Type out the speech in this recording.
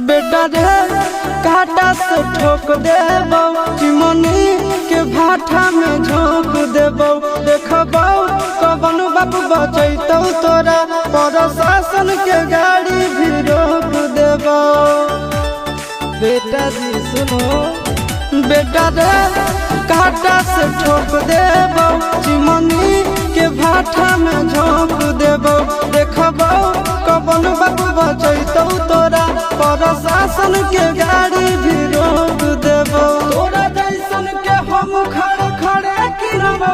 बेटा रे काटा से ठोक देबो, चिमनी के भाटा में झोंक देबो। देखबो कवन बाप बचैतौ तोरा, प्रशासन के गाड़ी भी रोक देबो। बेटा जी सुनो, बेटा रे काटा से ठोक देबो, चिमनी के भाटा में झोंक देबो। देखबो कवन बाप बचैतौ तोरा, प्रशासन के गाड़ी भी रोक देबो। तोरा जैसन के हम खड़े खड़े गिरबो।